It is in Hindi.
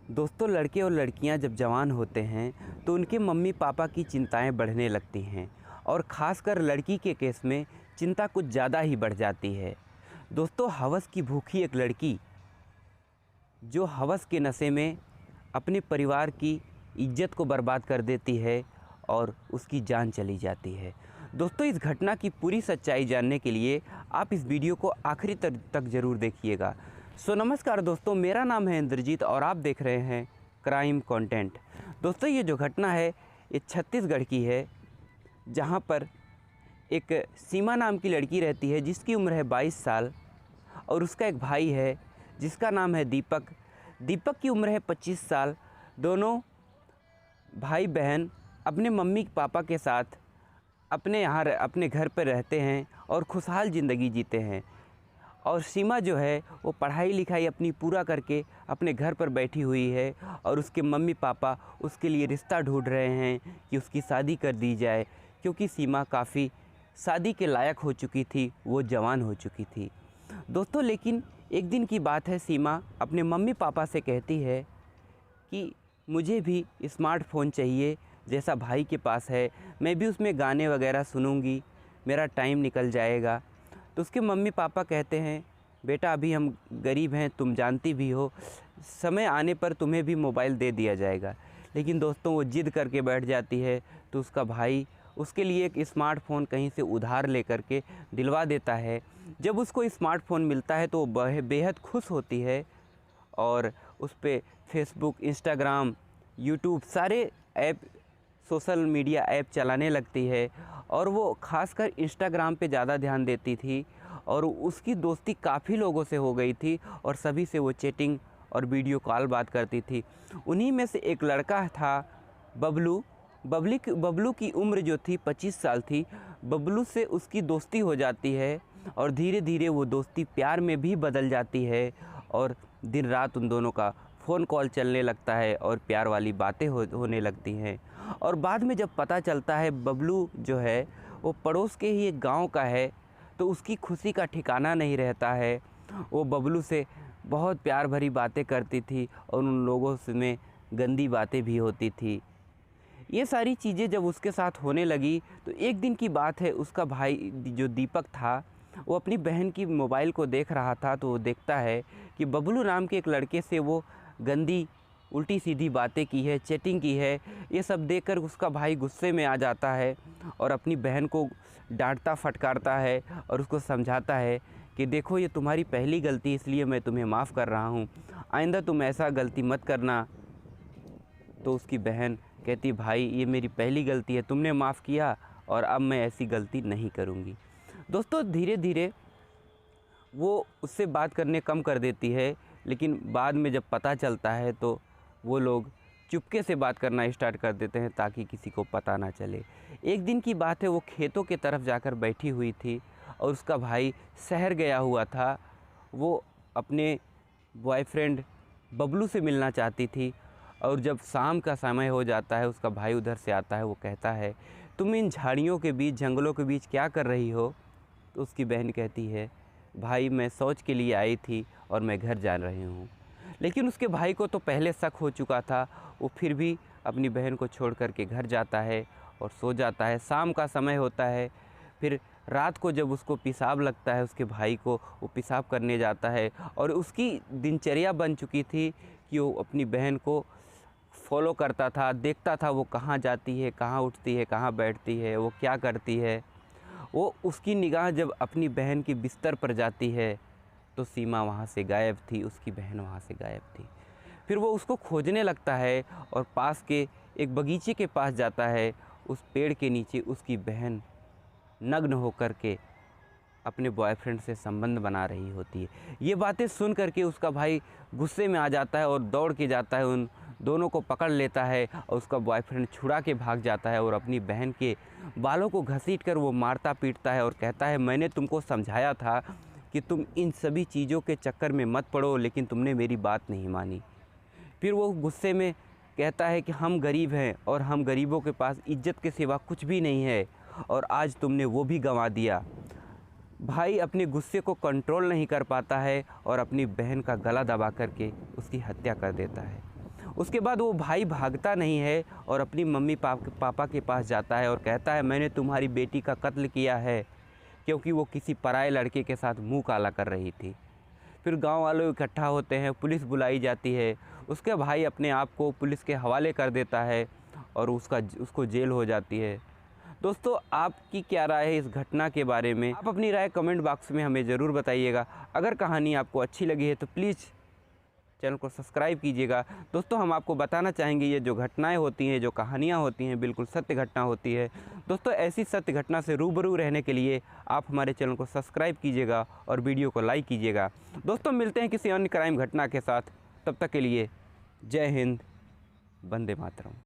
दोस्तों, लड़के और लड़कियां जब जवान होते हैं तो उनके मम्मी पापा की चिंताएं बढ़ने लगती हैं और ख़ासकर लड़की के केस में चिंता कुछ ज़्यादा ही बढ़ जाती है। दोस्तों, हवस की भूखी एक लड़की जो हवस के नशे में अपने परिवार की इज्जत को बर्बाद कर देती है और उसकी जान चली जाती है। दोस्तों, इस घटना की पूरी सच्चाई जानने के लिए आप इस वीडियो को आखिरी तक ज़रूर देखिएगा। नमस्कार दोस्तों, मेरा नाम है इंद्रजीत और आप देख रहे हैं क्राइम कंटेंट। दोस्तों, ये जो घटना है ये छत्तीसगढ़ की है, जहाँ पर एक सीमा नाम की लड़की रहती है जिसकी उम्र है 22 साल और उसका एक भाई है जिसका नाम है दीपक। दीपक की उम्र है 25 साल। दोनों भाई बहन अपने मम्मी पापा के साथ अपने घर पर रहते हैं और खुशहाल ज़िंदगी जीते हैं। और सीमा जो है वो पढ़ाई लिखाई अपनी पूरा करके अपने घर पर बैठी हुई है और उसके मम्मी पापा उसके लिए रिश्ता ढूंढ रहे हैं कि उसकी शादी कर दी जाए, क्योंकि सीमा काफ़ी शादी के लायक हो चुकी थी, वो जवान हो चुकी थी। दोस्तों, लेकिन एक दिन की बात है, सीमा अपने मम्मी पापा से कहती है कि मुझे भी स्मार्टफ़ोन चाहिए जैसा भाई के पास है, मैं भी उसमें गाने वगैरह सुनूंगी, मेरा टाइम निकल जाएगा। तो उसके मम्मी पापा कहते हैं, बेटा अभी हम गरीब हैं, तुम जानती भी हो, समय आने पर तुम्हें भी मोबाइल दे दिया जाएगा। लेकिन दोस्तों, वो ज़िद करके बैठ जाती है तो उसका भाई उसके लिए एक स्मार्टफ़ोन कहीं से उधार लेकर के दिलवा देता है। जब उसको स्मार्टफ़ोन मिलता है तो वो बेहद खुश होती है और उस पर फेसबुक, इंस्टाग्राम, यूट्यूब सारे ऐप, सोशल मीडिया ऐप चलाने लगती है। और वो ख़ासकर इंस्टाग्राम पे ज़्यादा ध्यान देती थी और उसकी दोस्ती काफ़ी लोगों से हो गई थी और सभी से वो चैटिंग और वीडियो कॉल बात करती थी। उन्हीं में से एक लड़का था बबलू। बबलू की उम्र जो थी 25 साल थी। बबलू से उसकी दोस्ती हो जाती है और धीरे धीरे वो दोस्ती प्यार में भी बदल जाती है और दिन रात उन दोनों का फ़ोन कॉल चलने लगता है और प्यार वाली बातें होने लगती हैं। और बाद में जब पता चलता है बबलू जो है वो पड़ोस के ही एक गांव का है, तो उसकी खुशी का ठिकाना नहीं रहता है। वो बबलू से बहुत प्यार भरी बातें करती थी और उन लोगों में गंदी बातें भी होती थी। ये सारी चीज़ें जब उसके साथ होने लगी तो एक दिन की बात है, उसका भाई जो दीपक था वो अपनी बहन की मोबाइल को देख रहा था, तो वो देखता है कि बबलू नाम के एक लड़के से वो गंदी उल्टी सीधी बातें की है, चैटिंग की है। ये सब देखकर उसका भाई गुस्से में आ जाता है और अपनी बहन को डांटता फटकारता है और उसको समझाता है कि देखो, ये तुम्हारी पहली गलती, इसलिए मैं तुम्हें माफ़ कर रहा हूँ, आइंदा तुम ऐसा गलती मत करना। तो उसकी बहन कहती, भाई ये मेरी पहली गलती है, तुमने माफ़ किया और अब मैं ऐसी गलती नहीं करूँगी। दोस्तों, धीरे धीरे वो उससे बात करने कम कर देती है, लेकिन बाद में जब पता चलता है तो वो लोग चुपके से बात करना स्टार्ट कर देते हैं ताकि किसी को पता ना चले। एक दिन की बात है, वो खेतों के तरफ जाकर बैठी हुई थी और उसका भाई शहर गया हुआ था। वो अपने बॉयफ्रेंड बबलू से मिलना चाहती थी और जब शाम का समय हो जाता है, उसका भाई उधर से आता है। वो कहता है, तुम इन झाड़ियों के बीच, जंगलों के बीच क्या कर रही हो? तो उसकी बहन कहती है, भाई मैं शौच के लिए आई थी और मैं घर जा रही हूँ। लेकिन उसके भाई को तो पहले शक हो चुका था। वो फिर भी अपनी बहन को छोड़ कर के घर जाता है और सो जाता है। शाम का समय होता है। फिर रात को जब उसको पेशाब लगता है, उसके भाई को, वो पेशाब करने जाता है और उसकी दिनचर्या बन चुकी थी कि वो अपनी बहन को फॉलो करता था, देखता था वो कहाँ जाती है, कहाँ उठती है, कहाँ बैठती है, वो क्या करती है। वो उसकी निगाह जब अपनी बहन की बिस्तर पर जाती है तो सीमा वहाँ से गायब थी, उसकी बहन वहाँ से गायब थी। फिर वो उसको खोजने लगता है और पास के एक बगीचे के पास जाता है। उस पेड़ के नीचे उसकी बहन नग्न होकर के अपने बॉयफ्रेंड से संबंध बना रही होती है। ये बातें सुन करके उसका भाई गुस्से में आ जाता है और दौड़ के जाता है, उन दोनों को पकड़ लेता है और उसका बॉयफ्रेंड छुड़ा के भाग जाता है और अपनी बहन के बालों को घसीट कर वो मारता पीटता है और कहता है, मैंने तुमको समझाया था कि तुम इन सभी चीज़ों के चक्कर में मत पड़ो, लेकिन तुमने मेरी बात नहीं मानी। फिर वो गुस्से में कहता है कि हम गरीब हैं और हम गरीबों के पास इज्जत के सिवा कुछ भी नहीं है और आज तुमने वो भी गंवा दिया। भाई अपने गुस्से को कंट्रोल नहीं कर पाता है और अपनी बहन का गला दबा करके उसकी हत्या कर देता है। उसके बाद वो भाई भागता नहीं है और अपनी मम्मी पापा के पास जाता है और कहता है मैंने तुम्हारी बेटी का कत्ल किया है, क्योंकि वो किसी पराये लड़के के साथ मुंह काला कर रही थी। फिर गांव वालों इकट्ठा होते हैं, पुलिस बुलाई जाती है। उसके भाई अपने आप को पुलिस के हवाले कर देता है और उसको जेल हो जाती है। दोस्तों, आपकी क्या राय है इस घटना के बारे में? आप अपनी राय कमेंट बॉक्स में हमें ज़रूर बताइएगा। अगर कहानी आपको अच्छी लगी है तो प्लीज़ चैनल को सब्सक्राइब कीजिएगा। दोस्तों, हम आपको बताना चाहेंगे ये जो घटनाएं होती हैं, जो कहानियां होती हैं, बिल्कुल सत्य घटना होती है। दोस्तों, ऐसी सत्य घटना से रूबरू रहने के लिए आप हमारे चैनल को सब्सक्राइब कीजिएगा और वीडियो को लाइक कीजिएगा। दोस्तों, मिलते हैं किसी अन्य क्राइम घटना के साथ। तब तक के लिए जय हिंद, वंदे मातरम।